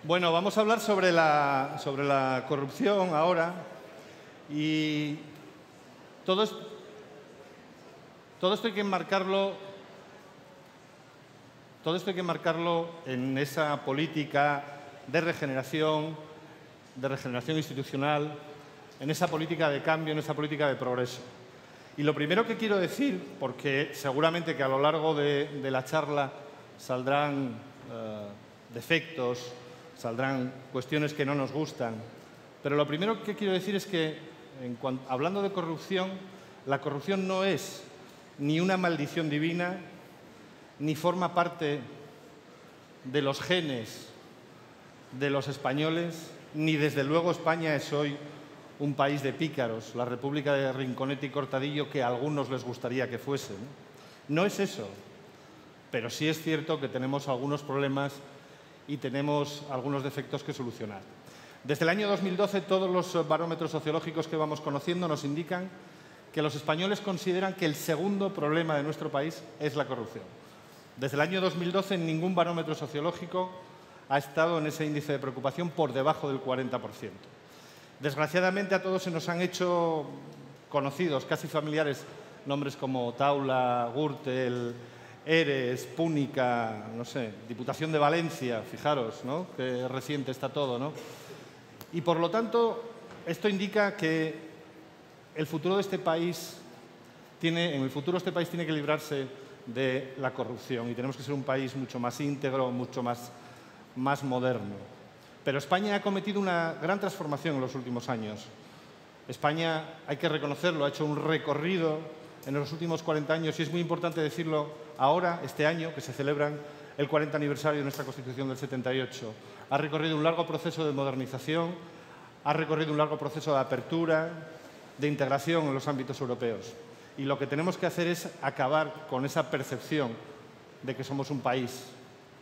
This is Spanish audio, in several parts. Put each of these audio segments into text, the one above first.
Bueno, vamos a hablar sobre la corrupción ahora y todo esto hay que enmarcarlo en esa política de regeneración institucional, en esa política de cambio, en esa política de progreso. Y lo primero que quiero decir, porque seguramente que a lo largo de la charla saldrán defectos, saldrán cuestiones que no nos gustan, pero lo primero que quiero decir es que, hablando de corrupción, la corrupción no es ni una maldición divina, ni forma parte de los genes de los españoles, ni desde luego España es hoy un país de pícaros, la República de Rinconete y Cortadillo que a algunos les gustaría que fuese. No es eso, pero sí es cierto que tenemos algunos problemas y tenemos algunos defectos que solucionar. Desde el año 2012, todos los barómetros sociológicos que vamos conociendo nos indican que los españoles consideran que el segundo problema de nuestro país es la corrupción. Desde el año 2012, ningún barómetro sociológico ha estado en ese índice de preocupación por debajo del 40%. Desgraciadamente, a todos se nos han hecho conocidos, casi familiares, nombres como Taula, Gürtel, Eres, Púnica, no sé, Diputación de Valencia, fijaros, ¿no?, qué reciente está todo, ¿no? Y por lo tanto, esto indica que en el futuro este país tiene que librarse de la corrupción y tenemos que ser un país mucho más íntegro, mucho más moderno. Pero España ha cometido una gran transformación en los últimos años. España, hay que reconocerlo, ha hecho un recorrido en los últimos 40 años, y es muy importante decirlo ahora, este año, que se celebran el 40 aniversario de nuestra Constitución del 78. Ha recorrido un largo proceso de modernización, ha recorrido un largo proceso de apertura, de integración en los ámbitos europeos. Y lo que tenemos que hacer es acabar con esa percepción de que somos un país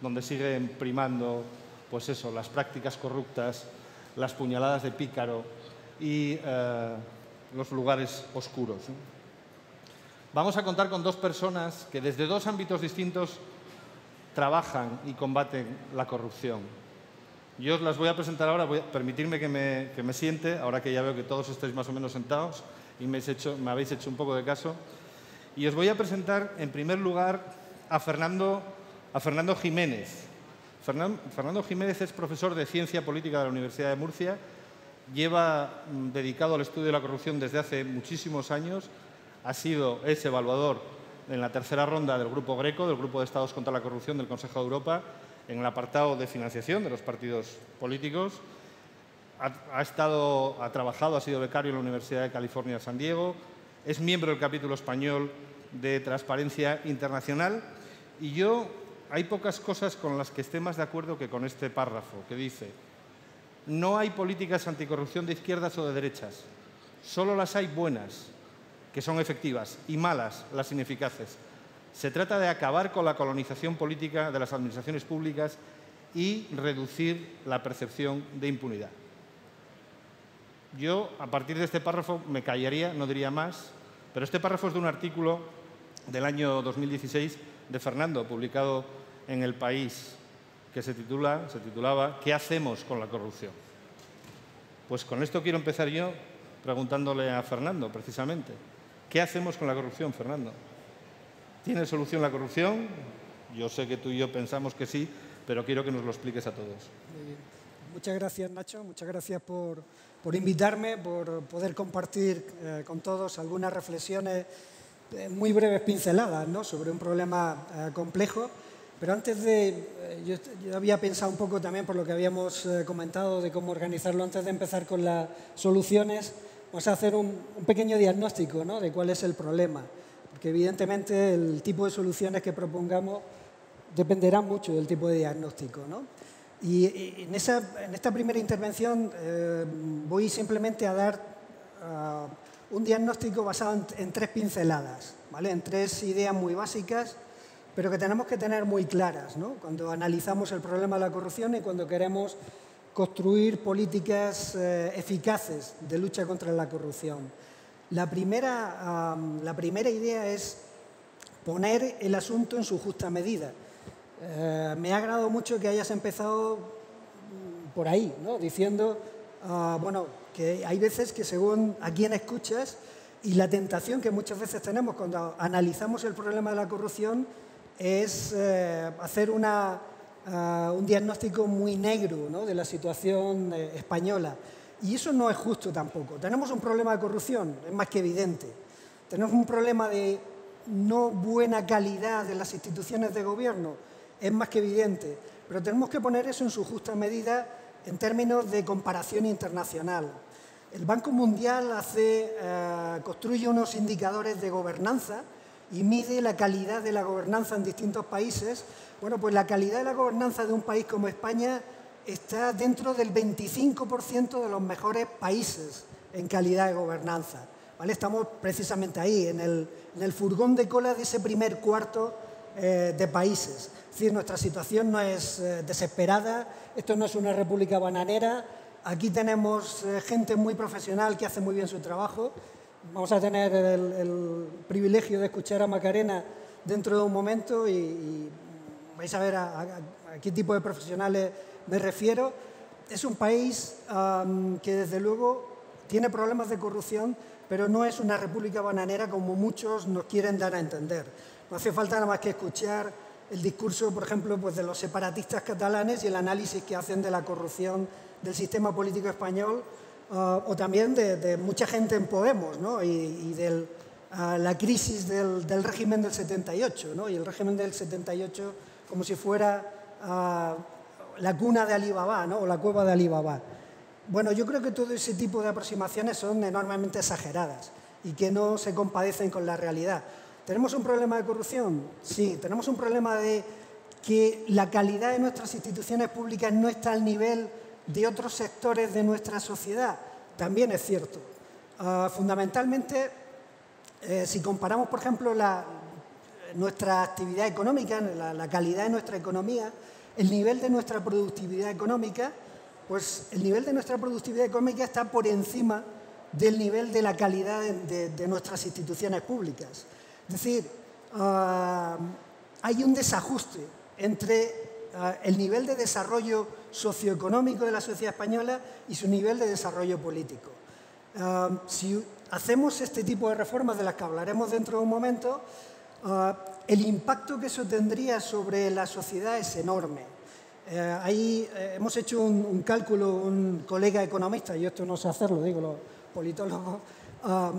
donde siguen primando, pues eso, las prácticas corruptas, las puñaladas de pícaro y los lugares oscuros, ¿no? Vamos a contar con dos personas que desde dos ámbitos distintos trabajan y combaten la corrupción. Yo os las voy a presentar ahora, permitidme que me siente, ahora que ya veo que todos estáis más o menos sentados y me habéis hecho un poco de caso. Y os voy a presentar, en primer lugar, a Fernando Jiménez. Fernando Jiménez es profesor de Ciencia Política de la Universidad de Murcia, lleva dedicado al estudio de la corrupción desde hace muchísimos años, es evaluador en la tercera ronda del Grupo Greco, del Grupo de Estados contra la Corrupción del Consejo de Europa, en el apartado de financiación de los partidos políticos. Ha sido becario en la Universidad de California, San Diego, es miembro del capítulo español de Transparencia Internacional y hay pocas cosas con las que esté más de acuerdo que con este párrafo que dice: no hay políticas anticorrupción de izquierdas o de derechas, solo las hay buenas, que son efectivas, y malas, las ineficaces. Se trata de acabar con la colonización política de las administraciones públicas y reducir la percepción de impunidad. Yo, a partir de este párrafo, me callaría, no diría más, pero este párrafo es de un artículo del año 2016 de Fernando, publicado en El País, que se titulaba ¿Qué hacemos con la corrupción? Pues con esto quiero empezar yo preguntándole a Fernando, precisamente. ¿Qué hacemos con la corrupción, Fernando? ¿Tiene solución la corrupción? Yo sé que tú y yo pensamos que sí, pero quiero que nos lo expliques a todos. Muy bien. Muchas gracias, Nacho. Muchas gracias por invitarme, por poder compartir con todos algunas reflexiones, muy breves pinceladas, ¿no?, sobre un problema complejo. Pero antes yo había pensado un poco también por lo que habíamos comentado de cómo organizarlo. Antes de empezar con las soluciones, vamos a hacer un pequeño diagnóstico, ¿no?, de cuál es el problema. Porque evidentemente el tipo de soluciones que propongamos dependerá mucho del tipo de diagnóstico, ¿no? Y en esta primera intervención voy simplemente a dar un diagnóstico basado en tres pinceladas, ¿vale?, en tres ideas muy básicas, pero que tenemos que tener muy claras, ¿no?, cuando analizamos el problema de la corrupción y cuando queremos construir políticas eficaces de lucha contra la corrupción. La primera idea es poner el asunto en su justa medida. Me ha agradado mucho que hayas empezado por ahí, ¿no? Diciendo, bueno, que hay veces que según a quién escuchas y la tentación que muchas veces tenemos cuando analizamos el problema de la corrupción es hacer un diagnóstico muy negro, ¿no?, de la situación española. Y eso no es justo tampoco. Tenemos un problema de corrupción, es más que evidente. Tenemos un problema de no buena calidad de las instituciones de gobierno, es más que evidente. Pero tenemos que poner eso en su justa medida en términos de comparación internacional. El Banco Mundial construye unos indicadores de gobernanza y mide la calidad de la gobernanza en distintos países. Bueno, pues la calidad de la gobernanza de un país como España está dentro del 25% de los mejores países en calidad de gobernanza, ¿vale? Estamos precisamente ahí, en el furgón de cola de ese primer cuarto de países. Es decir, nuestra situación no es desesperada, esto no es una república bananera, aquí tenemos gente muy profesional que hace muy bien su trabajo. Vamos a tener el privilegio de escuchar a Macarena dentro de un momento y vais a ver a qué tipo de profesionales me refiero. Es un país que desde luego tiene problemas de corrupción, pero no es una república bananera como muchos nos quieren dar a entender. No hace falta nada más que escuchar el discurso, por ejemplo, pues de los separatistas catalanes y el análisis que hacen de la corrupción del sistema político español, o también de mucha gente en Podemos, ¿no? y de la crisis del régimen del 78, ¿no? Y el régimen del 78 como si fuera la cuna de Alibaba, ¿no?, o la cueva de Alibaba. Bueno, yo creo que todo ese tipo de aproximaciones son enormemente exageradas y que no se compadecen con la realidad. ¿Tenemos un problema de corrupción? Sí. ¿Tenemos un problema de que la calidad de nuestras instituciones públicas no está al nivel de otros sectores de nuestra sociedad? También es cierto. Fundamentalmente, si comparamos, por ejemplo, nuestra actividad económica, la calidad de nuestra economía, el nivel de nuestra productividad económica, pues el nivel de nuestra productividad económica está por encima del nivel de la calidad de nuestras instituciones públicas. Es decir, hay un desajuste entre el nivel de desarrollo socioeconómico de la sociedad española y su nivel de desarrollo político. Si hacemos este tipo de reformas, de las que hablaremos dentro de un momento, el impacto que eso tendría sobre la sociedad es enorme. Ahí hemos hecho un cálculo, un colega economista, yo esto no sé hacerlo, digo, los politólogos,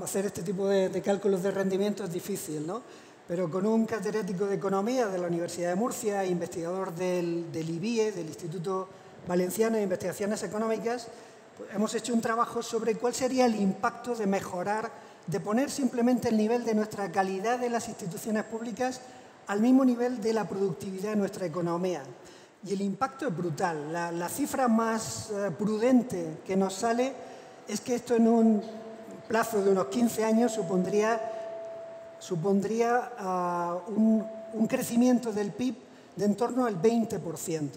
hacer este tipo de cálculos de rendimiento es difícil, ¿no? Pero con un catedrático de Economía de la Universidad de Murcia, investigador del IBIE, del Instituto Valenciano de Investigaciones Económicas, pues hemos hecho un trabajo sobre cuál sería el impacto de mejorar, de poner simplemente el nivel de nuestra calidad de las instituciones públicas al mismo nivel de la productividad de nuestra economía. Y el impacto es brutal. La cifra más prudente que nos sale es que esto en un plazo de unos 15 años supondría un crecimiento del PIB de en torno al 20%.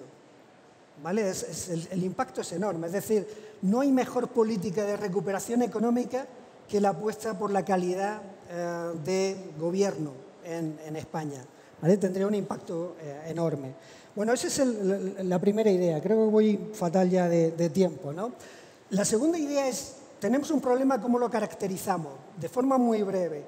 ¿Vale? El impacto es enorme. Es decir, no hay mejor política de recuperación económica que la apuesta por la calidad de gobierno en España. ¿Vale? Tendría un impacto enorme. Bueno, esa es la primera idea. Creo que voy fatal ya de tiempo, ¿no? La segunda idea es, tenemos un problema, ¿cómo lo caracterizamos? De forma muy breve.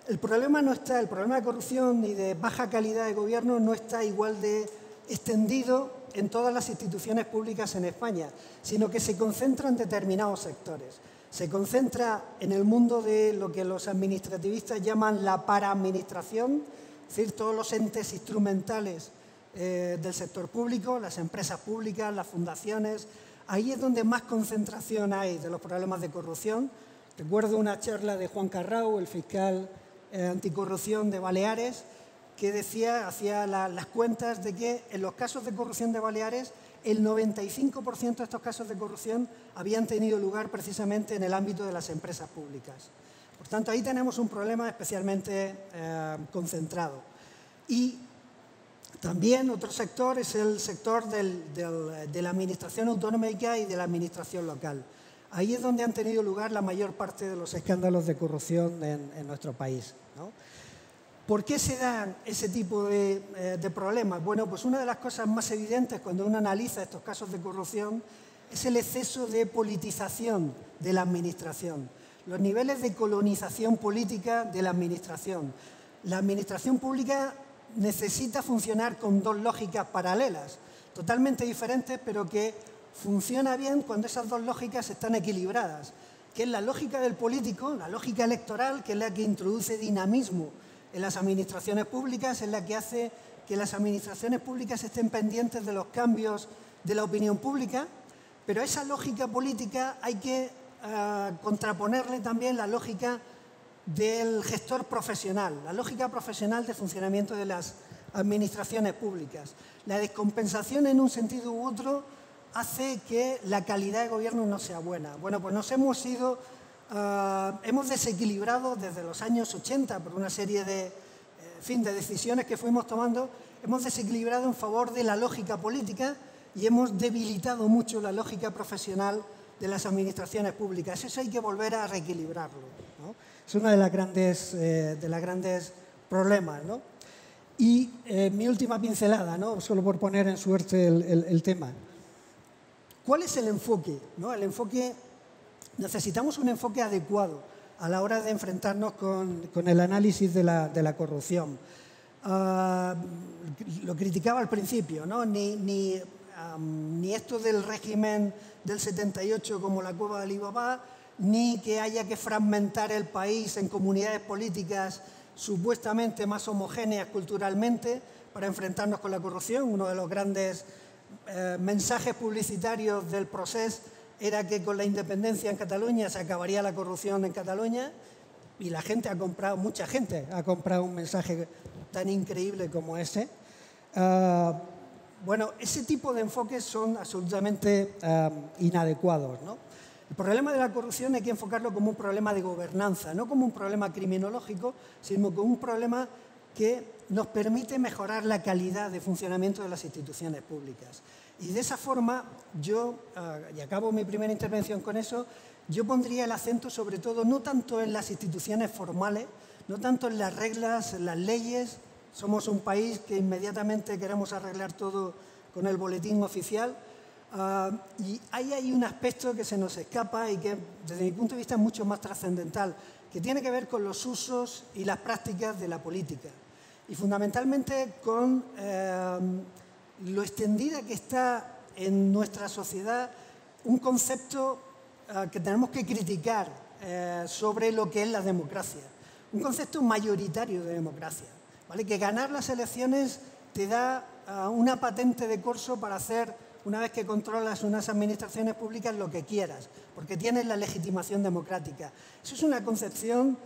El problema de corrupción y de baja calidad de gobierno no está igual de extendido en todas las instituciones públicas en España, sino que se concentra en determinados sectores. Se concentra en el mundo de lo que los administrativistas llaman la paraadministración, es decir, todos los entes instrumentales del sector público, las empresas públicas, las fundaciones. Ahí es donde más concentración hay de los problemas de corrupción. Recuerdo una charla de Juan Carrau, el fiscal anticorrupción de Baleares, que hacía las cuentas de que en los casos de corrupción de Baleares, el 95% de estos casos de corrupción habían tenido lugar precisamente en el ámbito de las empresas públicas. Por tanto, ahí tenemos un problema especialmente concentrado. Y también otro sector es el sector de la administración autonómica y de la administración local. Ahí es donde han tenido lugar la mayor parte de los escándalos de corrupción en nuestro país, ¿no? ¿Por qué se dan ese tipo de problemas? Bueno, pues una de las cosas más evidentes cuando uno analiza estos casos de corrupción es el exceso de politización de la administración, los niveles de colonización política de la administración. La administración pública necesita funcionar con dos lógicas paralelas, totalmente diferentes, pero que funciona bien cuando esas dos lógicas están equilibradas, que es la lógica del político, la lógica electoral, que es la que introduce dinamismo en las administraciones públicas, es la que hace que las administraciones públicas estén pendientes de los cambios de la opinión pública, pero a esa lógica política hay que contraponerle también la lógica del gestor profesional, la lógica profesional de funcionamiento de las administraciones públicas. La descompensación en un sentido u otro hace que la calidad de gobierno no sea buena. Bueno, pues nos hemos desequilibrado desde los años 80 por una serie de decisiones que fuimos tomando, hemos desequilibrado en favor de la lógica política y hemos debilitado mucho la lógica profesional de las administraciones públicas. Eso hay que volver a reequilibrarlo, ¿no? Es uno de los grandes problemas, ¿no? Y mi última pincelada, ¿no? Solo por poner en suerte el tema. ¿Cuál es el enfoque, ¿no? Necesitamos un enfoque adecuado a la hora de enfrentarnos con el análisis de la corrupción. Lo criticaba al principio, ¿no? Ni esto del régimen del 78 como la cueva de Alibaba, ni que haya que fragmentar el país en comunidades políticas supuestamente más homogéneas culturalmente para enfrentarnos con la corrupción. Uno de los grandes mensajes publicitarios del procés era que con la independencia en Cataluña se acabaría la corrupción en Cataluña, y la gente mucha gente ha comprado un mensaje tan increíble como ese. Bueno, ese tipo de enfoques son absolutamente inadecuados, ¿no? El problema de la corrupción hay que enfocarlo como un problema de gobernanza, no como un problema criminológico, sino como un problema que nos permite mejorar la calidad de funcionamiento de las instituciones públicas. Y de esa forma, yo, y acabo mi primera intervención con eso, yo pondría el acento sobre todo no tanto en las instituciones formales, no tanto en las reglas, en las leyes. Somos un país que inmediatamente queremos arreglar todo con el boletín oficial, y ahí hay un aspecto que se nos escapa y que desde mi punto de vista es mucho más trascendental, que tiene que ver con los usos y las prácticas de la política y fundamentalmente con lo extendida que está en nuestra sociedad un concepto que tenemos que criticar sobre lo que es la democracia, un concepto mayoritario de democracia, ¿vale? Que ganar las elecciones te da una patente de corso para hacer, una vez que controlas unas administraciones públicas, lo que quieras, porque tienes la legitimación democrática. Eso es una concepción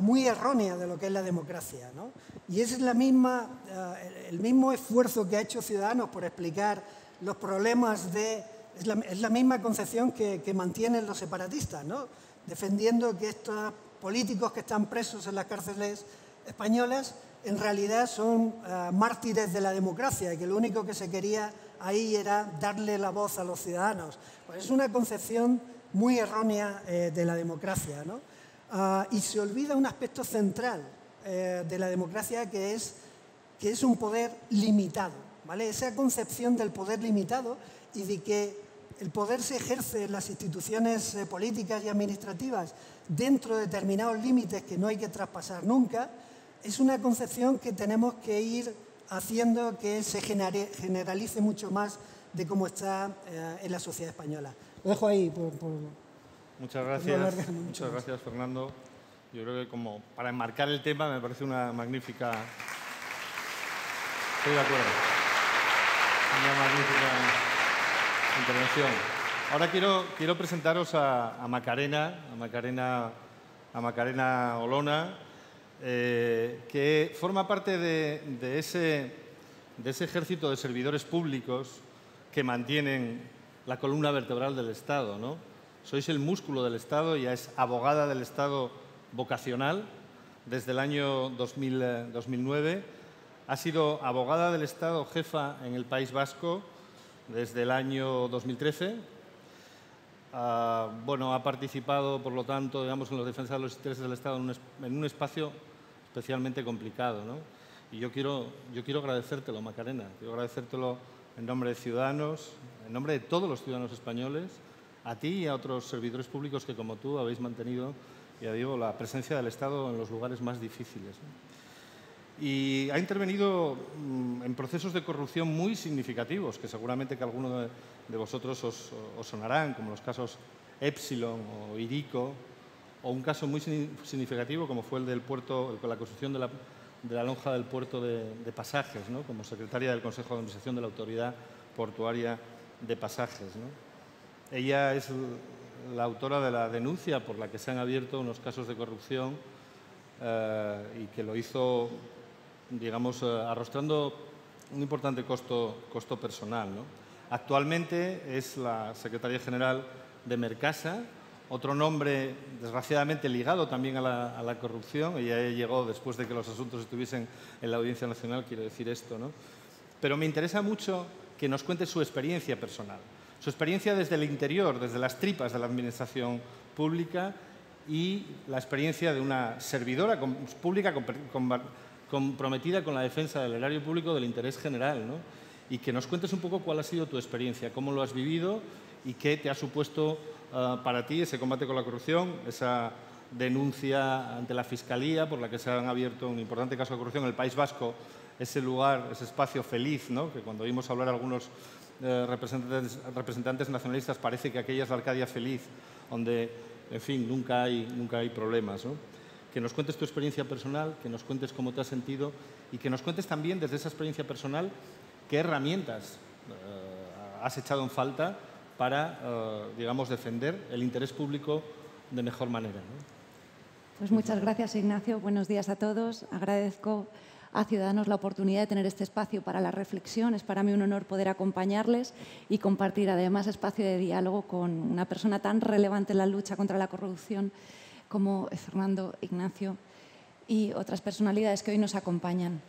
muy errónea de lo que es la democracia, ¿no? Y es el mismo esfuerzo que ha hecho Ciudadanos por explicar los problemas es la misma concepción que mantienen los separatistas, ¿no? Defendiendo que estos políticos que están presos en las cárceles españolas en realidad son mártires de la democracia y que lo único que se quería ahí era darle la voz a los ciudadanos. Pues es una concepción muy errónea de la democracia, ¿no? Y se olvida un aspecto central de la democracia que es un poder limitado, ¿vale? Esa concepción del poder limitado y de que el poder se ejerce en las instituciones políticas y administrativas dentro de determinados límites que no hay que traspasar nunca, es una concepción que tenemos que ir haciendo que se generalice mucho más de cómo está en la sociedad española. Lo dejo ahí. Muchas gracias. Muchas gracias, Fernando. Yo creo que como para enmarcar el tema me parece una magnífica... Estoy de acuerdo. Una magnífica intervención. Ahora quiero presentaros a Macarena Olona, que forma parte de ese ejército de servidores públicos que mantienen la columna vertebral del Estado, ¿no? Sois el músculo del Estado, ya es abogada del Estado vocacional desde el año 2009. Ha sido abogada del Estado jefa en el País Vasco desde el año 2013. Bueno, ha participado, por lo tanto, digamos, en la defensa de los intereses del Estado en un espacio especialmente complicado, ¿no? Y yo quiero agradecértelo, Macarena. Quiero agradecértelo en nombre de Ciudadanos, en nombre de todos los ciudadanos españoles, a ti y a otros servidores públicos que, como tú, habéis mantenido, ya digo, la presencia del Estado en los lugares más difíciles, ¿no? Y ha intervenido en procesos de corrupción muy significativos, que seguramente que alguno de vosotros os sonarán, como los casos Epsilon o Hiriko, o un caso muy significativo como fue el del puerto, con la construcción de la lonja del puerto de Pasajes, ¿no? Como secretaria del Consejo de Administración de la Autoridad Portuaria de Pasajes, ¿no? Ella es la autora de la denuncia por la que se han abierto unos casos de corrupción y que lo hizo, digamos, arrostrando un importante costo personal, ¿no? Actualmente es la secretaria general de Mercasa, otro nombre desgraciadamente ligado también a la corrupción. Ella llegó después de que los asuntos estuviesen en la Audiencia Nacional, quiero decir esto, ¿no? Pero me interesa mucho que nos cuente su experiencia personal, su experiencia desde el interior, desde las tripas de la administración pública y la experiencia de una servidora pública comprometida con la defensa del erario público, del interés general, ¿no? Y que nos cuentes un poco cuál ha sido tu experiencia, cómo lo has vivido y qué te ha supuesto para ti ese combate con la corrupción, esa denuncia ante la Fiscalía por la que se han abierto un importante caso de corrupción en el País Vasco, ese lugar, ese espacio feliz, ¿no? Que cuando oímos hablar a algunos representantes nacionalistas parece que aquella es la Arcadia feliz, donde, en fin, nunca hay problemas, ¿no? Que nos cuentes tu experiencia personal, que nos cuentes cómo te has sentido y que nos cuentes también desde esa experiencia personal qué herramientas has echado en falta para, digamos, defender el interés público de mejor manera, ¿no? Pues muchas gracias, Ignacio. Buenos días a todos. Agradezco a Ciudadanos la oportunidad de tener este espacio para la reflexión. Es para mí un honor poder acompañarles y compartir, además, espacio de diálogo con una persona tan relevante en la lucha contra la corrupción como Fernando, Ignacio y otras personalidades que hoy nos acompañan.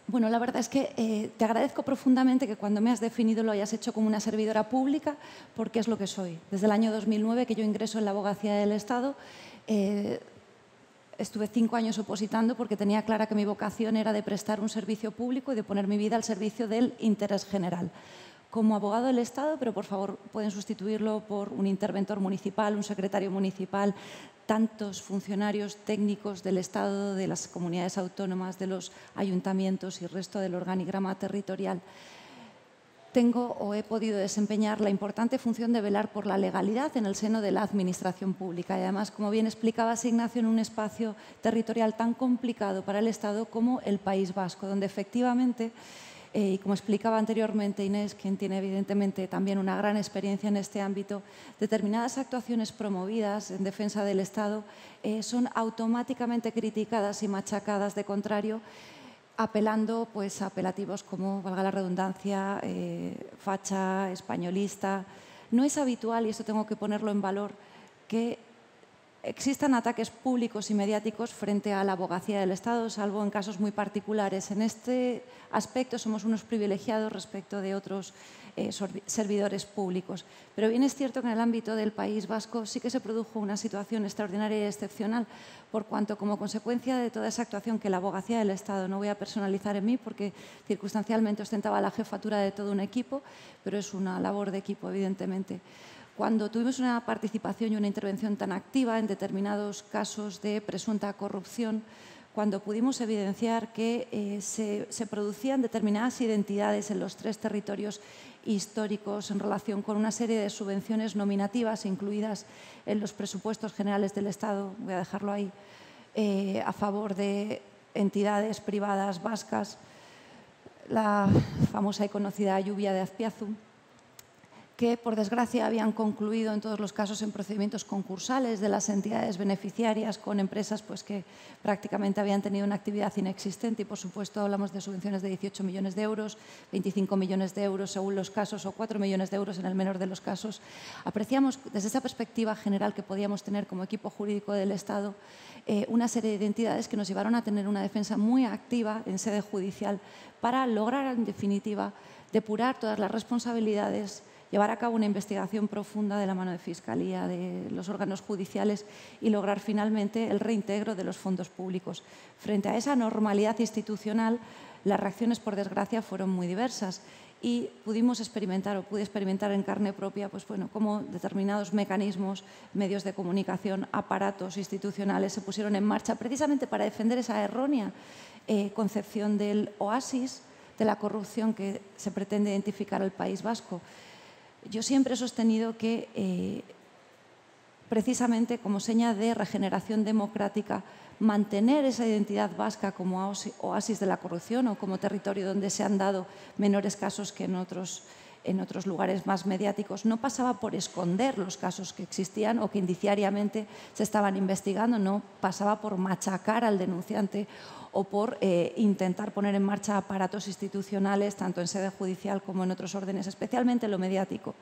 Bueno, la verdad es que te agradezco profundamente que cuando me has definido lo hayas hecho como una servidora pública, porque es lo que soy. Desde el año 2009 que yo ingreso en la Abogacía del Estado, estuve 5 años opositando porque tenía clara que mi vocación era de prestar un servicio público y de poner mi vida al servicio del interés general. Como abogado del Estado, pero por favor pueden sustituirlo por un interventor municipal, un secretario municipal, tantos funcionarios técnicos del Estado, de las comunidades autónomas, de los ayuntamientos y el resto del organigrama territorial. Tengo o he podido desempeñar la importante función de velar por la legalidad en el seno de la administración pública y además, como bien explicaba Ignacio, en un espacio territorial tan complicado para el Estado como el País Vasco, donde efectivamente, y como explicaba anteriormente Inés, quien tiene evidentemente también una gran experiencia en este ámbito, determinadas actuaciones promovidas en defensa del Estado son automáticamente criticadas y machacadas de contrario, apelando pues, a apelativos como, valga la redundancia, facha, españolista. No es habitual, y esto tengo que ponerlo en valor, que existan ataques públicos y mediáticos frente a la abogacía del Estado, salvo en casos muy particulares. En este aspecto somos unos privilegiados respecto de otros servidores públicos. Pero bien es cierto que en el ámbito del País Vasco sí que se produjo una situación extraordinaria y excepcional, por cuanto como consecuencia de toda esa actuación que la abogacía del Estado, no voy a personalizar en mí porque circunstancialmente ostentaba la jefatura de todo un equipo, pero es una labor de equipo, evidentemente. Cuando tuvimos una participación y una intervención tan activa en determinados casos de presunta corrupción, cuando pudimos evidenciar que se producían determinadas identidades en los 3 territorios históricos en relación con una serie de subvenciones nominativas incluidas en los presupuestos generales del Estado, voy a dejarlo ahí, a favor de entidades privadas vascas, la famosa y conocida lluvia de Azpiazu, que por desgracia habían concluido en todos los casos en procedimientos concursales de las entidades beneficiarias con empresas pues, que prácticamente habían tenido una actividad inexistente y por supuesto hablamos de subvenciones de 18 millones de euros, 25 millones de euros según los casos o 4 millones de euros en el menor de los casos. Apreciamos desde esa perspectiva general que podíamos tener como equipo jurídico del Estado una serie de identidades que nos llevaron a tener una defensa muy activa en sede judicial para lograr en definitiva depurar todas las responsabilidades, llevar a cabo una investigación profunda de la mano de Fiscalía, de los órganos judiciales y lograr finalmente el reintegro de los fondos públicos. Frente a esa normalidad institucional, Las reacciones, por desgracia, fueron muy diversas y pudimos experimentar, o pude experimentar en carne propia, pues bueno, cómo determinados mecanismos, medios de comunicación, aparatos institucionales se pusieron en marcha precisamente para defender esa errónea concepción del oasis de la corrupción que se pretende identificar al País Vasco. Yo siempre he sostenido que precisamente como seña de regeneración democrática, mantener esa identidad vasca como oasis de la corrupción o como territorio donde se han dado menores casos que en otros lugares más mediáticos, no pasaba por esconder los casos que existían o que indiciariamente se estaban investigando, no pasaba por machacar al denunciante o por intentar poner en marcha aparatos institucionales, tanto en sede judicial como en otros órdenes, especialmente en lo mediático,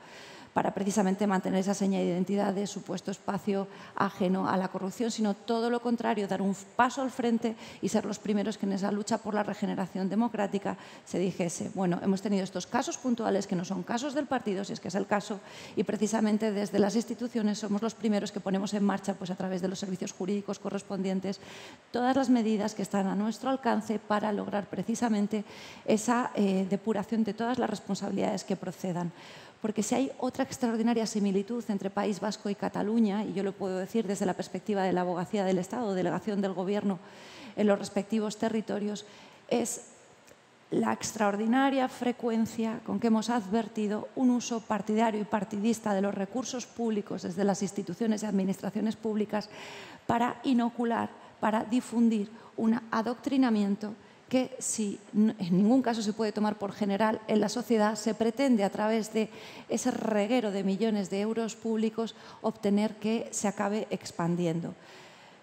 para precisamente mantener esa seña de identidad de supuesto espacio ajeno a la corrupción, sino todo lo contrario, dar un paso al frente y ser los primeros que en esa lucha por la regeneración democrática se dijese, bueno, hemos tenido estos casos puntuales que no son casos del partido, si es que es el caso, y precisamente desde las instituciones somos los primeros que ponemos en marcha, pues a través de los servicios jurídicos correspondientes, todas las medidas que están a nuestro alcance para lograr precisamente esa depuración de todas las responsabilidades que procedan. Porque si hay otra extraordinaria similitud entre País Vasco y Cataluña, y yo lo puedo decir desde la perspectiva de la Abogacía del Estado, delegación del Gobierno en los respectivos territorios, es la extraordinaria frecuencia con que hemos advertido un uso partidario y partidista de los recursos públicos desde las instituciones y administraciones públicas para inocular, para difundir un adoctrinamiento que si en ningún caso se puede tomar por general en la sociedad, se pretende a través de ese reguero de millones de euros públicos obtener que se acabe expandiendo.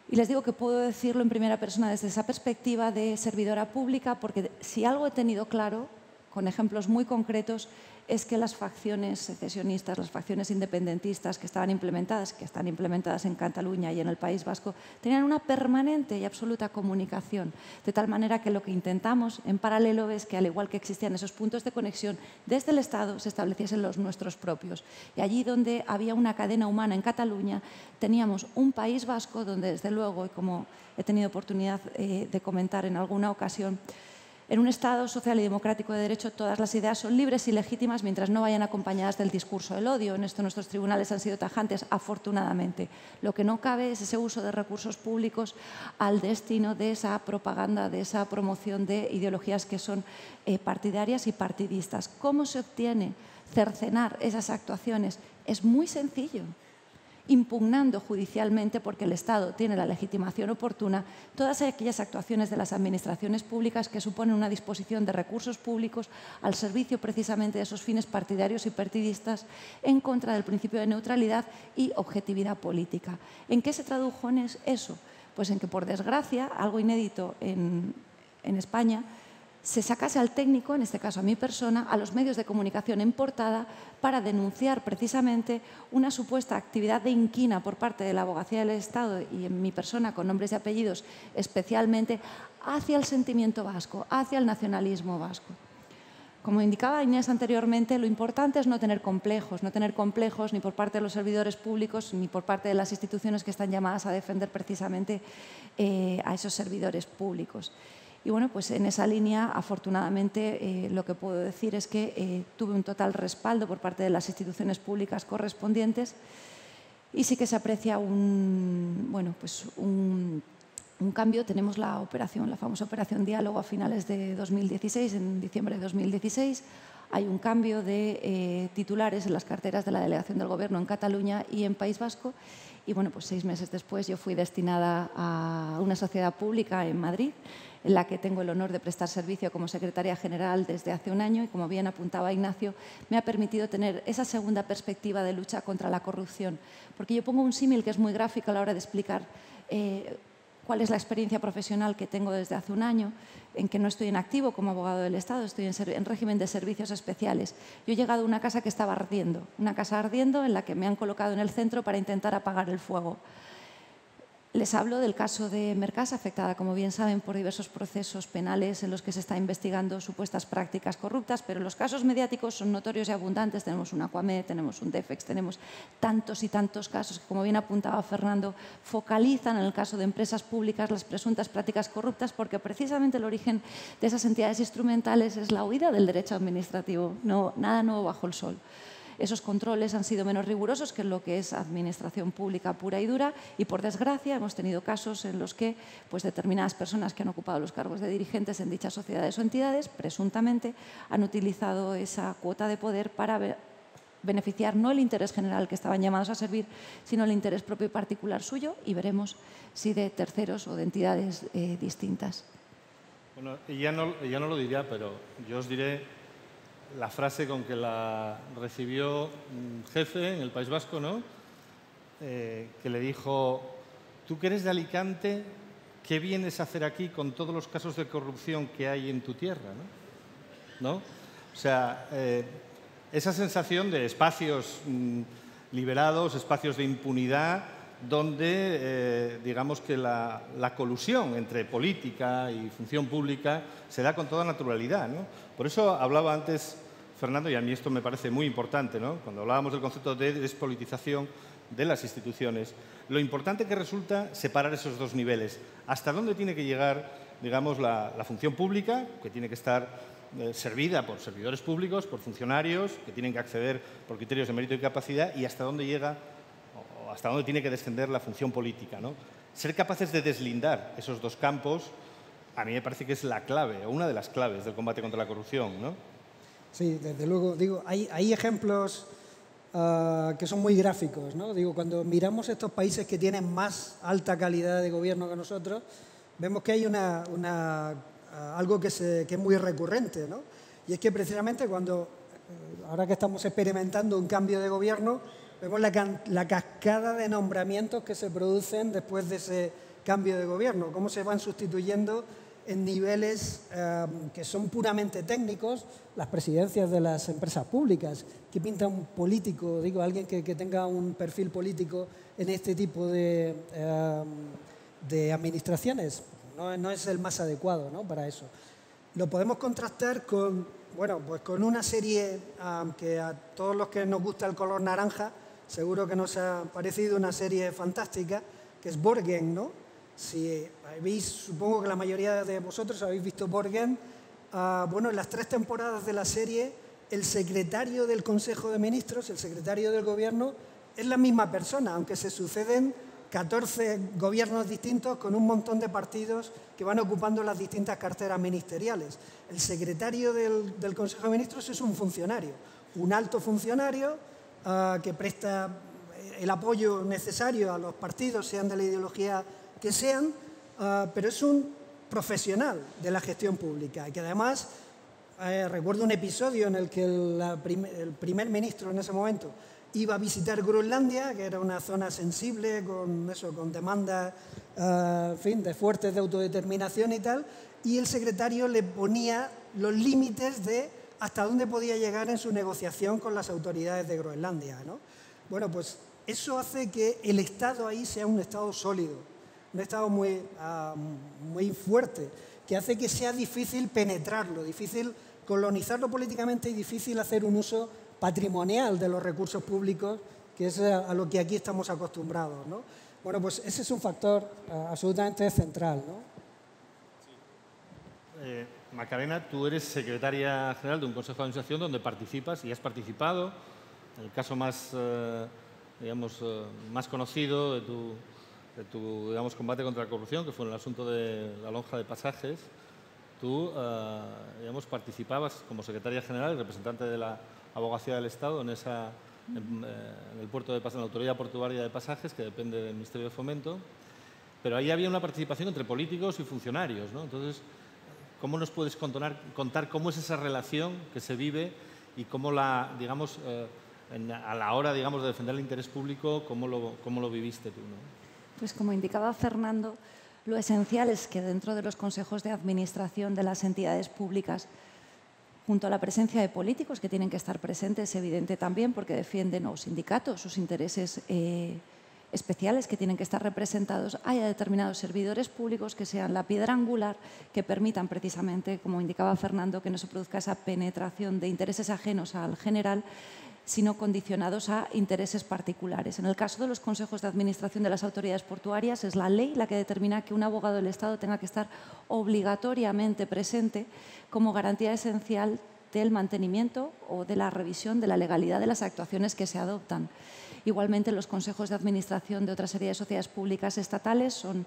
Y les digo que puedo decirlo en primera persona desde esa perspectiva de servidora pública, porque si algo he tenido claro, con ejemplos muy concretos, es que las facciones secesionistas, las facciones independentistas que están implementadas en Cataluña y en el País Vasco, tenían una permanente y absoluta comunicación, de tal manera que lo que intentamos en paralelo es que, al igual que existían esos puntos de conexión, desde el Estado se estableciesen los nuestros propios. Y allí donde había una cadena humana en Cataluña, teníamos un País Vasco donde, desde luego, y como he tenido oportunidad de comentar en alguna ocasión, en un Estado social y democrático de derecho todas las ideas son libres y legítimas mientras no vayan acompañadas del discurso del odio. En esto nuestros tribunales han sido tajantes, afortunadamente. Lo que no cabe es ese uso de recursos públicos al destino de esa propaganda, de esa promoción de ideologías que son partidarias y partidistas. ¿Cómo se obtiene cercenar esas actuaciones? Es muy sencillo. Impugnando judicialmente, porque el Estado tiene la legitimación oportuna, todas aquellas actuaciones de las administraciones públicas que suponen una disposición de recursos públicos al servicio precisamente de esos fines partidarios y partidistas en contra del principio de neutralidad y objetividad política. ¿En qué se tradujo eso? Pues en que, por desgracia, algo inédito en España, se sacase al técnico, en este caso a mi persona, a los medios de comunicación en portada para denunciar precisamente una supuesta actividad de inquina por parte de la Abogacía del Estado y en mi persona con nombres y apellidos especialmente hacia el sentimiento vasco, hacia el nacionalismo vasco. Como indicaba Inés anteriormente, lo importante es no tener complejos ni por parte de los servidores públicos ni por parte de las instituciones que están llamadas a defender precisamente a esos servidores públicos. Y bueno, pues en esa línea, afortunadamente, lo que puedo decir es que tuve un total respaldo por parte de las instituciones públicas correspondientes y sí que se aprecia un cambio. Tenemos la famosa operación Diálogo a finales de 2016, en diciembre de 2016. Hay un cambio de titulares en las carteras de la Delegación del Gobierno en Cataluña y en País Vasco. Y bueno, pues 6 meses después yo fui destinada a una sociedad pública en Madrid, en la que tengo el honor de prestar servicio como secretaria general desde hace un año y, como bien apuntaba Ignacio, me ha permitido tener esa segunda perspectiva de lucha contra la corrupción. Porque yo pongo un símil que es muy gráfico a la hora de explicar cuál es la experiencia profesional que tengo desde hace un año, en que no estoy en activo como abogado del Estado, estoy en régimen de servicios especiales. Yo he llegado a una casa que estaba ardiendo, una casa ardiendo en la que me han colocado en el centro para intentar apagar el fuego. Les hablo del caso de Mercasa, afectada, como bien saben, por diversos procesos penales en los que se está investigando supuestas prácticas corruptas, pero los casos mediáticos son notorios y abundantes. Tenemos un Aquamed, tenemos un Defex, tenemos tantos y tantos casos que, como bien apuntaba Fernando, focalizan en el caso de empresas públicas las presuntas prácticas corruptas, porque precisamente el origen de esas entidades instrumentales es la huida del derecho administrativo, no, nada nuevo bajo el sol. Esos controles han sido menos rigurosos que lo que es administración pública pura y dura y, por desgracia, hemos tenido casos en los que pues, determinadas personas que han ocupado los cargos de dirigentes en dichas sociedades o entidades, presuntamente, han utilizado esa cuota de poder para beneficiar no el interés general que estaban llamados a servir, sino el interés propio y particular suyo, y veremos si de terceros o de entidades distintas. Bueno, ella no lo diría, pero yo os diré la frase con que la recibió un jefe en el País Vasco, ¿no? Que le dijo: tú que eres de Alicante, ¿qué vienes a hacer aquí con todos los casos de corrupción que hay en tu tierra? ¿No? O sea, esa sensación de espacios liberados, espacios de impunidad, donde digamos que la colusión entre política y función pública se da con toda naturalidad, ¿no? Por eso hablaba antes Fernando, y a mí esto me parece muy importante, ¿no? Cuando hablábamos del concepto de despolitización de las instituciones, lo importante que resulta separar esos dos niveles. ¿Hasta dónde tiene que llegar, digamos, la función pública, que tiene que estar servida por servidores públicos, por funcionarios, que tienen que acceder por criterios de mérito y capacidad, y hasta dónde llega o hasta dónde tiene que descender la función política, ¿no? Ser capaces de deslindar esos dos campos, a mí me parece que es la clave, o una de las claves del combate contra la corrupción, ¿no? Sí, desde luego. Digo, hay ejemplos que son muy gráficos, ¿no? Digo, cuando miramos estos países que tienen más alta calidad de gobierno que nosotros, vemos que hay algo que es muy recurrente, ¿no? Y es que precisamente ahora que estamos experimentando un cambio de gobierno, vemos la cascada de nombramientos que se producen después de ese cambio de gobierno, cómo se van sustituyendo en niveles que son puramente técnicos, las presidencias de las empresas públicas. ¿Qué pinta un político, digo, alguien que tenga un perfil político en este tipo de administraciones? No es el más adecuado, ¿no?, para eso. Lo podemos contrastar con una serie que a todos los que nos gusta el color naranja seguro que nos ha parecido una serie fantástica, que es Borgen, ¿no? Si habéis, supongo que la mayoría de vosotros habéis visto Borgen, en las 3 temporadas de la serie, el secretario del Consejo de Ministros, el secretario del Gobierno, es la misma persona, aunque se suceden 14 gobiernos distintos con un montón de partidos que van ocupando las distintas carteras ministeriales. El secretario del Consejo de Ministros es un funcionario, un alto funcionario que presta el apoyo necesario a los partidos, sean de la ideología que sean, pero es un profesional de la gestión pública y que además recuerdo un episodio en el que el primer ministro en ese momento iba a visitar Groenlandia, que era una zona sensible con demanda de fuertes de autodeterminación y tal, y el secretario le ponía los límites de hasta dónde podía llegar en su negociación con las autoridades de Groenlandia, ¿no? Bueno, pues eso hace que el Estado ahí sea un Estado sólido, un Estado muy fuerte, que hace que sea difícil penetrarlo, difícil colonizarlo políticamente y difícil hacer un uso patrimonial de los recursos públicos, que es a lo que aquí estamos acostumbrados, ¿no? Bueno, pues ese es un factor absolutamente central, ¿no? Sí. Macarena, tú eres secretaria general de un consejo de administración donde participas y has participado. El caso más, más conocido de tu combate contra la corrupción, que fue en el asunto de la lonja de pasajes. Tú, participabas como secretaria general y representante de la Abogacía del Estado en el puerto de pasajes, en la Autoridad Portuaria de Pasajes, que depende del Ministerio de Fomento. Pero ahí había una participación entre políticos y funcionarios, ¿no? Entonces, ¿cómo nos puedes contar cómo es esa relación que se vive y cómo a la hora, de defender el interés público, cómo lo viviste tú, ¿no? Pues como indicaba Fernando, lo esencial es que dentro de los consejos de administración de las entidades públicas, junto a la presencia de políticos que tienen que estar presentes, es evidente también porque defienden, o sindicatos, sus intereses especiales que tienen que estar representados, haya determinados servidores públicos que sean la piedra angular que permitan precisamente, como indicaba Fernando, que no se produzca esa penetración de intereses ajenos al general, sino condicionados a intereses particulares. En el caso de los consejos de administración de las autoridades portuarias, es la ley la que determina que un abogado del Estado tenga que estar obligatoriamente presente como garantía esencial del mantenimiento o de la revisión de la legalidad de las actuaciones que se adoptan. Igualmente, los consejos de administración de otra serie de sociedades públicas estatales son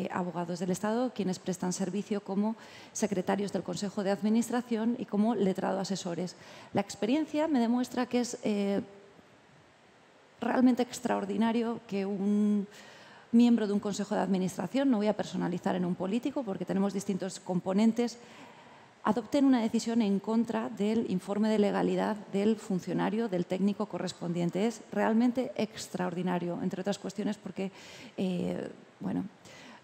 abogados del Estado quienes prestan servicio como secretarios del Consejo de Administración y como letrado asesores. La experiencia me demuestra que es realmente extraordinario que un miembro de un Consejo de Administración, no voy a personalizar en un político porque tenemos distintos componentes, adopten una decisión en contra del informe de legalidad del funcionario, del técnico correspondiente. Es realmente extraordinario, entre otras cuestiones porque bueno,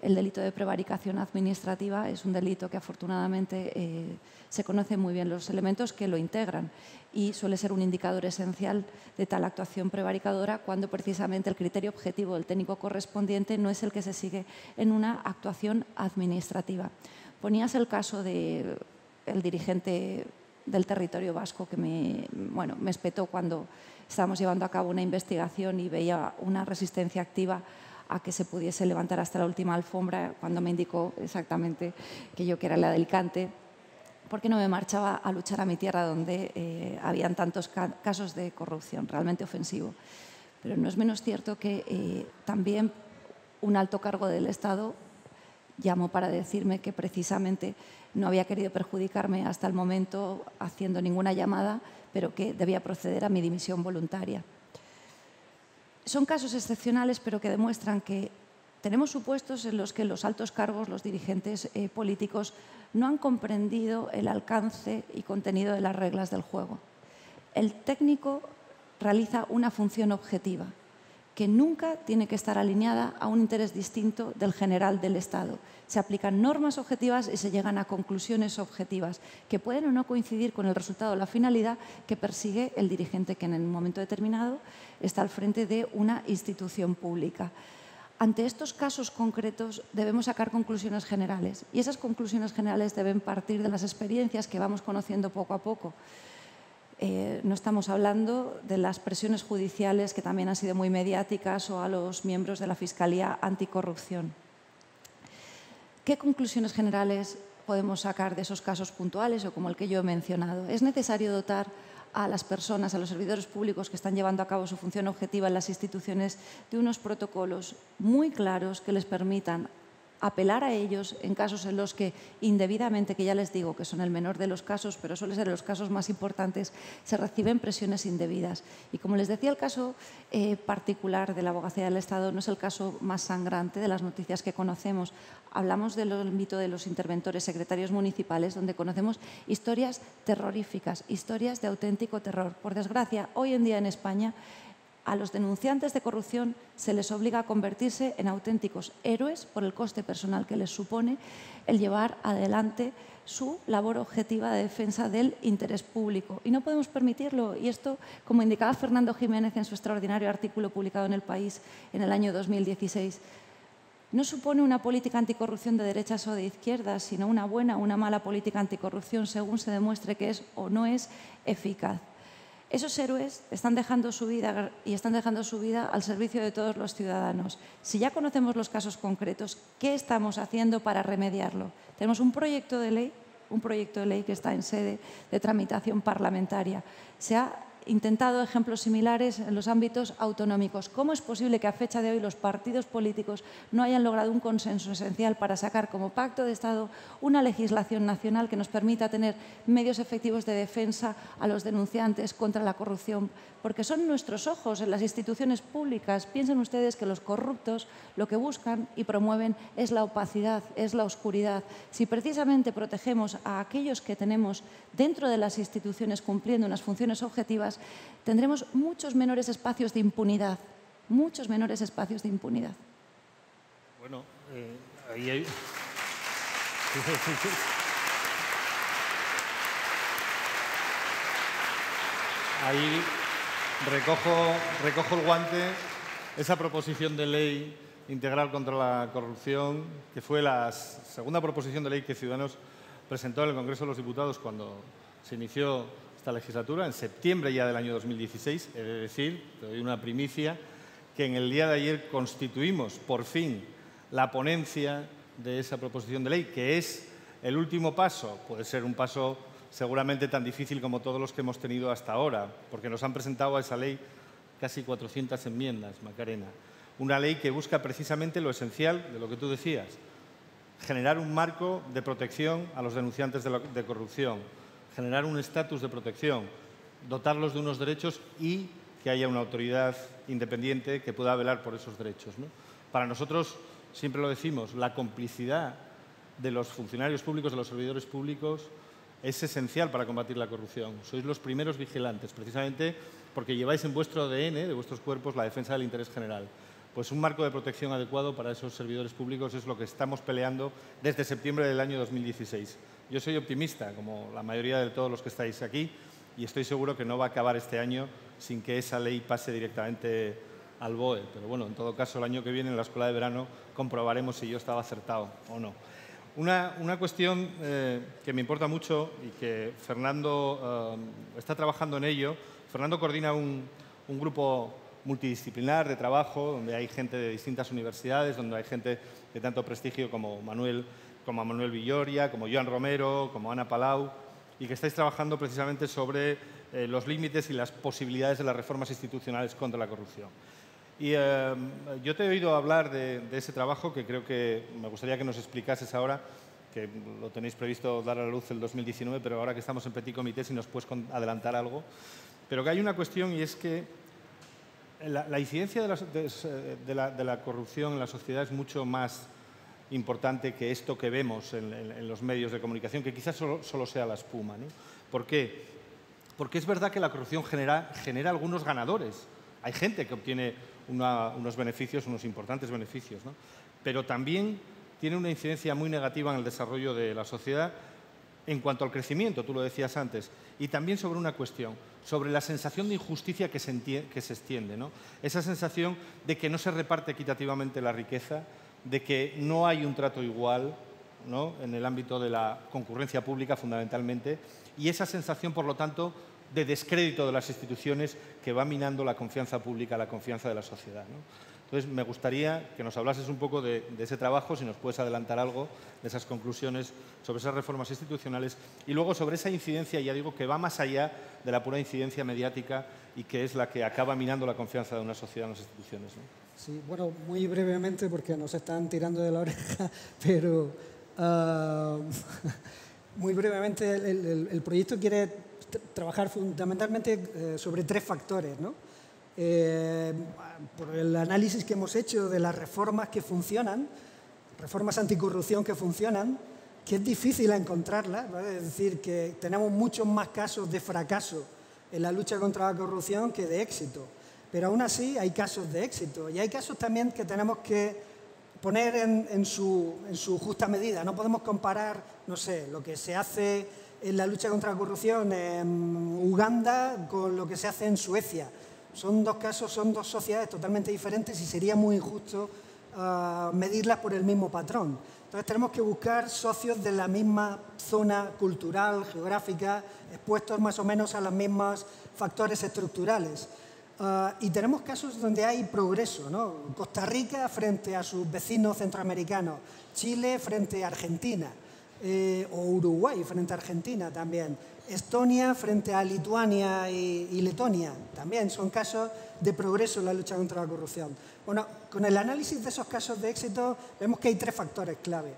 el delito de prevaricación administrativa es un delito que afortunadamente se conocen muy bien los elementos que lo integran y suele ser un indicador esencial de tal actuación prevaricadora cuando precisamente el criterio objetivo del técnico correspondiente no es el que se sigue en una actuación administrativa. Ponías el caso del dirigente del territorio vasco que me espetó cuando estábamos llevando a cabo una investigación y veía una resistencia activa a que se pudiese levantar hasta la última alfombra cuando me indicó exactamente que yo que era la de Alicante, porque no me marchaba a luchar a mi tierra donde habían tantos casos de corrupción, realmente ofensivo. Pero no es menos cierto que también un alto cargo del Estado llamó para decirme que precisamente no había querido perjudicarme hasta el momento haciendo ninguna llamada, pero que debía proceder a mi dimisión voluntaria. Son casos excepcionales, pero que demuestran que tenemos supuestos en los que los altos cargos, los dirigentes políticos, no han comprendido el alcance y contenido de las reglas del juego. El técnico realiza una función objetiva, que nunca tiene que estar alineada a un interés distinto del general del Estado. Se aplican normas objetivas y se llegan a conclusiones objetivas que pueden o no coincidir con el resultado o la finalidad que persigue el dirigente que en un momento determinado está al frente de una institución pública. Ante estos casos concretos debemos sacar conclusiones generales y esas conclusiones generales deben partir de las experiencias que vamos conociendo poco a poco. No estamos hablando de las presiones judiciales que también han sido muy mediáticas o a los miembros de la Fiscalía Anticorrupción. ¿Qué conclusiones generales podemos sacar de esos casos puntuales o como el que yo he mencionado? Es necesario dotar a las personas, a los servidores públicos que están llevando a cabo su función objetiva en las instituciones de unos protocolos muy claros que les permitan apelar a ellos en casos en los que indebidamente, que ya les digo que son el menor de los casos, pero suelen ser los casos más importantes, se reciben presiones indebidas. Y como les decía, el caso particular de la Abogacía del Estado no es el caso más sangrante de las noticias que conocemos. Hablamos del ámbito de los interventores, secretarios municipales, donde conocemos historias terroríficas, historias de auténtico terror. Por desgracia, hoy en día en España, a los denunciantes de corrupción se les obliga a convertirse en auténticos héroes por el coste personal que les supone el llevar adelante su labor objetiva de defensa del interés público. Y no podemos permitirlo. Y esto, como indicaba Fernando Jiménez en su extraordinario artículo publicado en El País en el año 2016, no supone una política anticorrupción de derechas o de izquierdas, sino una buena o una mala política anticorrupción según se demuestre que es o no es eficaz. Esos héroes están dejando su vida y están dejando su vida al servicio de todos los ciudadanos. Si ya conocemos los casos concretos, ¿qué estamos haciendo para remediarlo? Tenemos un proyecto de ley que está en sede de tramitación parlamentaria. Se ha intentado ejemplos similares en los ámbitos autonómicos. ¿Cómo es posible que a fecha de hoy los partidos políticos no hayan logrado un consenso esencial para sacar como pacto de Estado una legislación nacional que nos permita tener medios efectivos de defensa a los denunciantes contra la corrupción? Porque son nuestros ojos en las instituciones públicas. Piensen ustedes que los corruptos lo que buscan y promueven es la opacidad, es la oscuridad. Si precisamente protegemos a aquellos que tenemos dentro de las instituciones cumpliendo unas funciones objetivas, tendremos muchos menores espacios de impunidad, muchos menores espacios de impunidad. Bueno, ahí hay... Ahí recojo el guante esa proposición de ley integral contra la corrupción, que fue la segunda proposición de ley que Ciudadanos presentó en el Congreso de los Diputados cuando se inició esta legislatura, en septiembre ya del año 2016. He de decir, te doy una primicia, que en el día de ayer constituimos, por fin, la ponencia de esa proposición de ley, que es el último paso. Puede ser un paso seguramente tan difícil como todos los que hemos tenido hasta ahora, porque nos han presentado a esa ley casi 400 enmiendas, Macarena. Una ley que busca precisamente lo esencial de lo que tú decías, generar un marco de protección a los denunciantes de corrupción, generar un estatus de protección, dotarlos de unos derechos y que haya una autoridad independiente que pueda velar por esos derechos, ¿no? Para nosotros, siempre lo decimos, la complicidad de los funcionarios públicos, de los servidores públicos, es esencial para combatir la corrupción. Sois los primeros vigilantes, precisamente porque lleváis en vuestro ADN, de vuestros cuerpos, la defensa del interés general. Pues un marco de protección adecuado para esos servidores públicos es lo que estamos peleando desde septiembre del año 2016. Yo soy optimista, como la mayoría de todos los que estáis aquí, y estoy seguro que no va a acabar este año sin que esa ley pase directamente al BOE. Pero bueno, en todo caso, el año que viene, en la escuela de verano, comprobaremos si yo estaba acertado o no. Una cuestión que me importa mucho y que Fernando está trabajando en ello. Fernando coordina un grupo multidisciplinar de trabajo, donde hay gente de distintas universidades, donde hay gente de tanto prestigio como Manuel Villoria, como Joan Romero, como Ana Palau, y que estáis trabajando precisamente sobre los límites y las posibilidades de las reformas institucionales contra la corrupción. Y yo te he oído hablar de ese trabajo, que creo que me gustaría que nos explicases ahora, que lo tenéis previsto dar a la luz el 2019, pero ahora que estamos en Petit Comité, si nos puedes adelantar algo. Pero que hay una cuestión, y es que la incidencia de la corrupción en la sociedad es mucho más importante que esto que vemos en los medios de comunicación, que quizás solo sea la espuma, ¿no? ¿Por qué? Porque es verdad que la corrupción genera algunos ganadores. Hay gente que obtiene unos beneficios, unos importantes beneficios, ¿no? Pero también tiene una incidencia muy negativa en el desarrollo de la sociedad en cuanto al crecimiento, tú lo decías antes, y también sobre una cuestión, sobre la sensación de injusticia que se extiende, ¿no? Esa sensación de que no se reparte equitativamente la riqueza, de que no hay un trato igual, ¿no?, en el ámbito de la concurrencia pública fundamentalmente, y esa sensación, por lo tanto, de descrédito de las instituciones que va minando la confianza pública, la confianza de la sociedad, ¿no? Entonces, me gustaría que nos hablases un poco de ese trabajo, si nos puedes adelantar algo de esas conclusiones sobre esas reformas institucionales y luego sobre esa incidencia, ya digo, que va más allá de la pura incidencia mediática y que es la que acaba minando la confianza de una sociedad en las instituciones, ¿no? Sí, bueno, muy brevemente porque nos están tirando de la oreja, pero muy brevemente el proyecto quiere trabajar fundamentalmente sobre tres factores, ¿no? Por el análisis que hemos hecho de las reformas que funcionan, reformas anticorrupción que funcionan, que es difícil encontrarlas, ¿vale? Es decir, que tenemos muchos más casos de fracaso en la lucha contra la corrupción que de éxito. Pero aún así hay casos de éxito y hay casos también que tenemos que poner en su justa medida. No podemos comparar, no sé, lo que se hace en la lucha contra la corrupción en Uganda con lo que se hace en Suecia. Son dos casos, son dos sociedades totalmente diferentes y sería muy injusto medirlas por el mismo patrón. Entonces tenemos que buscar socios de la misma zona cultural, geográfica, expuestos más o menos a los mismos factores estructurales. Y tenemos casos donde hay progreso, ¿no? Costa Rica frente a sus vecinos centroamericanos, Chile frente a Argentina, o Uruguay frente a Argentina también, Estonia frente a Lituania y Letonia, también son casos de progreso en la lucha contra la corrupción. Bueno, con el análisis de esos casos de éxito vemos que hay tres factores clave.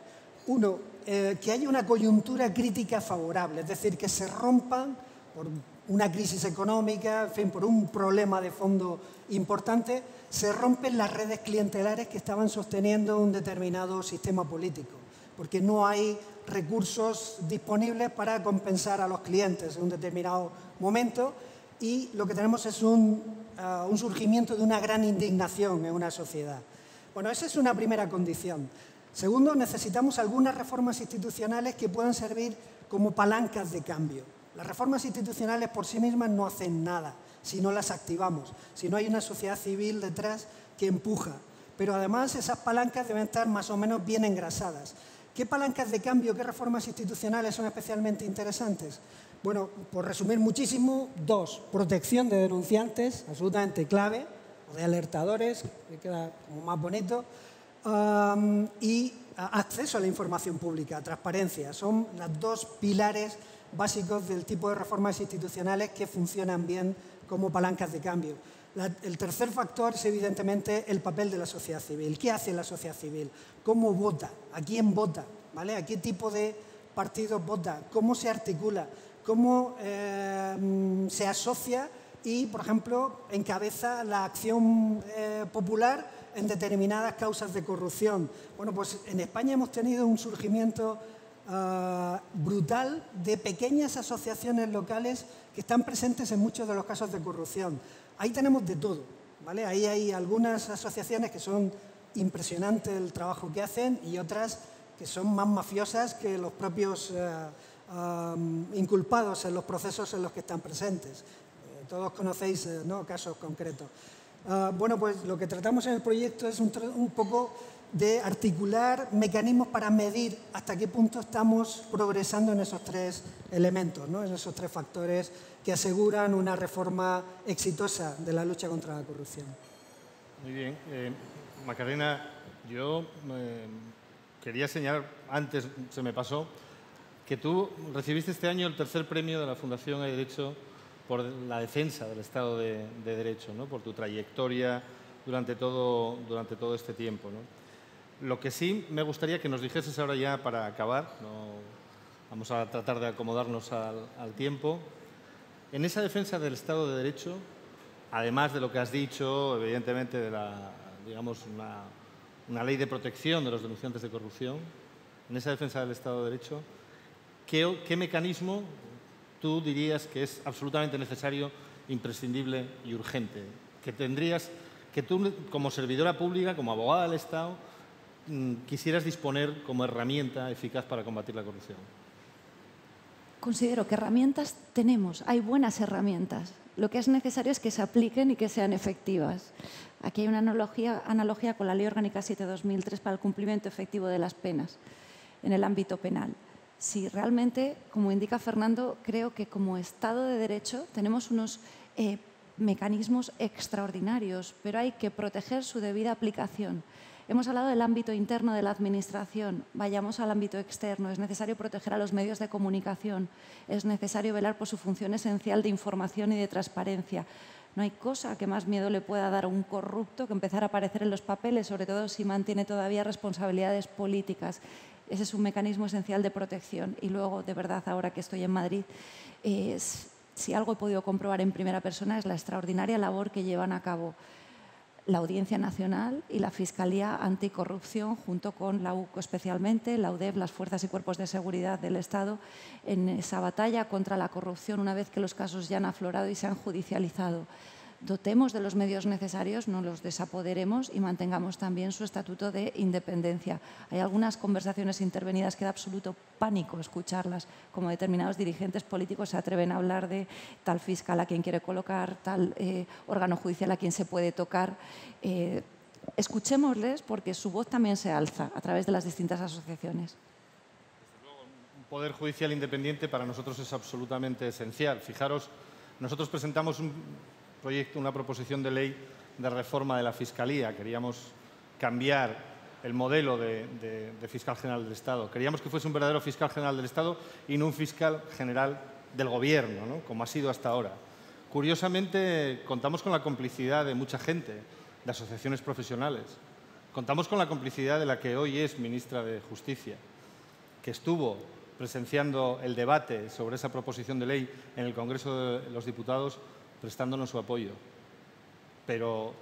Uno, que haya una coyuntura crítica favorable, es decir, que se rompan por una crisis económica, en fin, por un problema de fondo importante, se rompen las redes clientelares que estaban sosteniendo un determinado sistema político, porque no hay recursos disponibles para compensar a los clientes en un determinado momento y lo que tenemos es un surgimiento de una gran indignación en una sociedad. Bueno, esa es una primera condición. Segundo, necesitamos algunas reformas institucionales que puedan servir como palancas de cambio. Las reformas institucionales por sí mismas no hacen nada si no las activamos, si no hay una sociedad civil detrás que empuja. Pero además esas palancas deben estar más o menos bien engrasadas. ¿Qué palancas de cambio, qué reformas institucionales son especialmente interesantes? Bueno, por resumir muchísimo, dos. Protección de denunciantes, absolutamente clave, o de alertadores, que queda como más bonito, y acceso a la información pública, transparencia. Son los dos pilares básicos del tipo de reformas institucionales que funcionan bien como palancas de cambio. El tercer factor es evidentemente el papel de la sociedad civil. ¿Qué hace la sociedad civil? ¿Cómo vota? ¿A quién vota? ¿Vale? ¿A qué tipo de partidos vota? ¿Cómo se articula? ¿Cómo se asocia y, por ejemplo, encabeza la acción popular en determinadas causas de corrupción? Bueno, pues en España hemos tenido un surgimiento brutal de pequeñas asociaciones locales que están presentes en muchos de los casos de corrupción. Ahí tenemos de todo, ¿vale? Ahí hay algunas asociaciones que son impresionantes el trabajo que hacen y otras que son más mafiosas que los propios inculpados en los procesos en los que están presentes. Todos conocéis ¿no? casos concretos. Bueno, pues lo que tratamos en el proyecto es un poco de articular mecanismos para medir hasta qué punto estamos progresando en esos tres elementos, ¿no? en esos tres factores que aseguran una reforma exitosa de la lucha contra la corrupción. Muy bien. Macarena, yo quería señalar, antes se me pasó, que tú recibiste este año el tercer premio de la Fundación Hay Derecho por la defensa del Estado de Derecho, ¿no? por tu trayectoria durante todo este tiempo, ¿no? Lo que sí me gustaría que nos dijeses ahora ya para acabar, vamos a tratar de acomodarnos al tiempo, en esa defensa del Estado de Derecho, además de lo que has dicho, evidentemente de una ley de protección de los denunciantes de corrupción, en esa defensa del Estado de Derecho, ¿qué mecanismo tú dirías que es absolutamente necesario, imprescindible y urgente? Que tú, como servidora pública, como abogada del Estado, quisieras disponer como herramienta eficaz para combatir la corrupción. Considero que herramientas tenemos, hay buenas herramientas. Lo que es necesario es que se apliquen y que sean efectivas. Aquí hay una analogía con la Ley Orgánica 7/2003 para el cumplimiento efectivo de las penas en el ámbito penal. Si realmente, como indica Fernando, creo que como Estado de Derecho tenemos unos mecanismos extraordinarios, pero hay que proteger su debida aplicación. Hemos hablado del ámbito interno de la Administración, vayamos al ámbito externo. Es necesario proteger a los medios de comunicación, es necesario velar por su función esencial de información y de transparencia. No hay cosa que más miedo le pueda dar a un corrupto que empezar a aparecer en los papeles, sobre todo si mantiene todavía responsabilidades políticas. Ese es un mecanismo esencial de protección. Y luego, de verdad, ahora que estoy en Madrid, si algo he podido comprobar en primera persona es la extraordinaria labor que llevan a cabo la Audiencia Nacional y la Fiscalía Anticorrupción, junto con la UCO especialmente, la UDEF, las Fuerzas y Cuerpos de Seguridad del Estado, en esa batalla contra la corrupción una vez que los casos ya han aflorado y se han judicializado. Dotemos de los medios necesarios, no los desapoderemos y mantengamos también su estatuto de independencia. Hay algunas conversaciones intervenidas que da absoluto pánico escucharlas, como determinados dirigentes políticos se atreven a hablar de tal fiscal a quien quiere colocar, tal órgano judicial a quien se puede tocar. Escuchémosles porque su voz también se alza a través de las distintas asociaciones. Desde luego, un poder judicial independiente para nosotros es absolutamente esencial. Fijaros, nosotros presentamos una proposición de ley de reforma de la Fiscalía. Queríamos cambiar el modelo de fiscal general del Estado. Queríamos que fuese un verdadero fiscal general del Estado y no un fiscal general del Gobierno, ¿no? Como ha sido hasta ahora. Curiosamente, contamos con la complicidad de mucha gente, de asociaciones profesionales. Contamos con la complicidad de la que hoy es ministra de Justicia, que estuvo presenciando el debate sobre esa proposición de ley en el Congreso de los Diputados, prestándonos su apoyo. Pero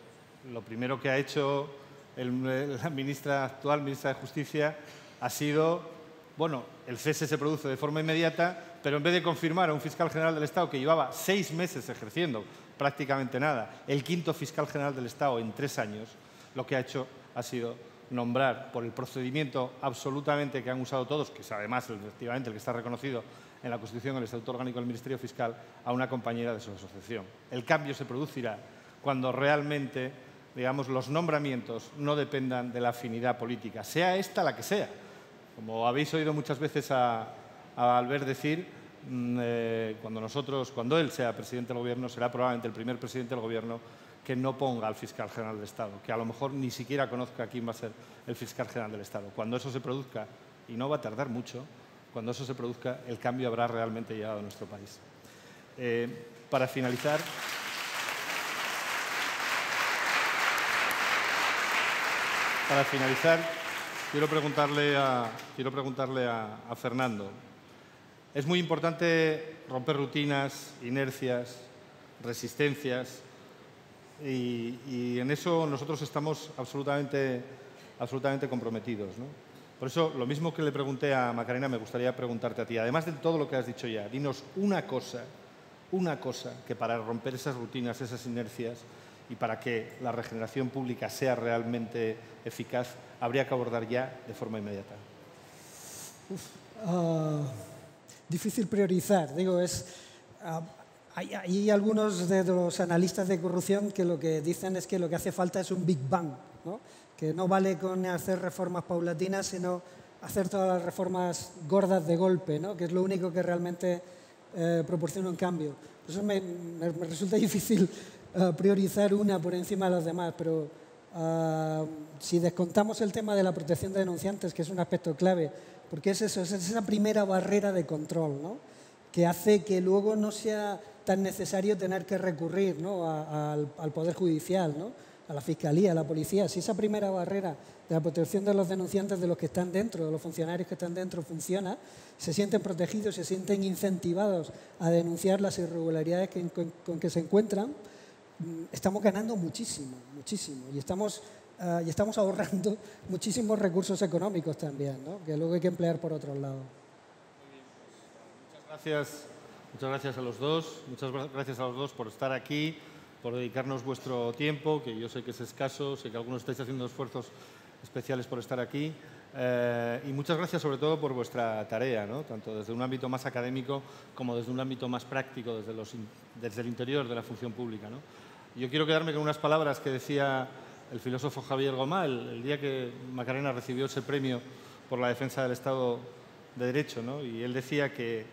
lo primero que ha hecho la actual ministra de Justicia ha sido, bueno, el cese se produce de forma inmediata, pero en vez de confirmar a un fiscal general del Estado que llevaba 6 meses ejerciendo prácticamente nada, el quinto fiscal general del Estado en 3 años, lo que ha hecho ha sido nombrar por el procedimiento absolutamente que han usado todos, que es además efectivamente el que está reconocido en la Constitución, en el Estatuto Orgánico del Ministerio Fiscal, a una compañera de su asociación. El cambio se producirá cuando realmente digamos, los nombramientos no dependan de la afinidad política, sea esta la que sea. Como habéis oído muchas veces a Albert decir, cuando él sea presidente del Gobierno, será probablemente el primer presidente del Gobierno que no ponga al fiscal general del Estado, que a lo mejor ni siquiera conozca quién va a ser el fiscal general del Estado. Cuando eso se produzca, y no va a tardar mucho, cuando eso se produzca, el cambio habrá realmente llegado a nuestro país. Para finalizar, quiero preguntarle a Fernando. Es muy importante romper rutinas, inercias, resistencias, y en eso nosotros estamos absolutamente comprometidos, ¿no? Por eso, lo mismo que le pregunté a Macarena, me gustaría preguntarte a ti. Además de todo lo que has dicho ya, dinos una cosa que para romper esas rutinas, esas inercias, y para que la regeneración pública sea realmente eficaz, habría que abordar ya de forma inmediata. Difícil priorizar. Digo, hay algunos de los analistas de corrupción que lo que dicen es que lo que hace falta es un Big Bang, ¿no? Que no vale con hacer reformas paulatinas, sino hacer todas las reformas gordas de golpe, ¿no? Que es lo único que realmente proporciona un cambio. Por eso me resulta difícil priorizar una por encima de las demás, pero si descontamos el tema de la protección de denunciantes, que es un aspecto clave, porque es eso, es esa primera barrera de control, ¿no? Que hace que luego no sea tan necesario tener que recurrir, ¿no? al Poder Judicial, ¿no? A la Fiscalía, a la Policía. Si esa primera barrera de la protección de los denunciantes, de los que están dentro, de los funcionarios que están dentro, funciona, se sienten protegidos, se sienten incentivados a denunciar las irregularidades con que se encuentran, estamos ganando muchísimo, muchísimo. Y estamos ahorrando muchísimos recursos económicos también, ¿no? Que luego hay que emplear por otro lado. Muchas gracias a los dos. Muchas gracias a los dos por estar aquí, por dedicarnos vuestro tiempo, que yo sé que es escaso, sé que algunos estáis haciendo esfuerzos especiales por estar aquí. Y muchas gracias sobre todo por vuestra tarea, ¿no? Tanto desde un ámbito más académico como desde un ámbito más práctico, desde el interior de la función pública, ¿no? Yo quiero quedarme con unas palabras que decía el filósofo Javier Gomá el día que Macarena recibió ese premio por la defensa del Estado de Derecho, ¿no? Y él decía que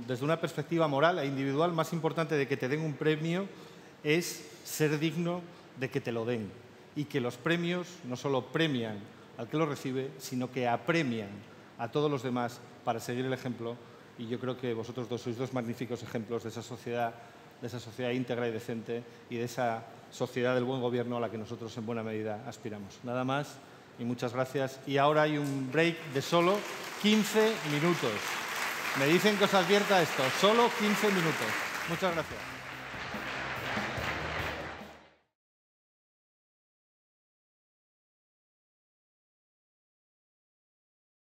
desde una perspectiva moral e individual, más importante de que te den un premio es ser digno de que te lo den, y que los premios no solo premian al que lo recibe, sino que apremian a todos los demás para seguir el ejemplo, y yo creo que vosotros dos sois dos magníficos ejemplos de esa sociedad íntegra y decente, y de esa sociedad del buen gobierno a la que nosotros en buena medida aspiramos. Nada más y muchas gracias. Y ahora hay un break de solo 15 minutos. Me dicen que os advierta esto, solo 15 minutos. Muchas gracias.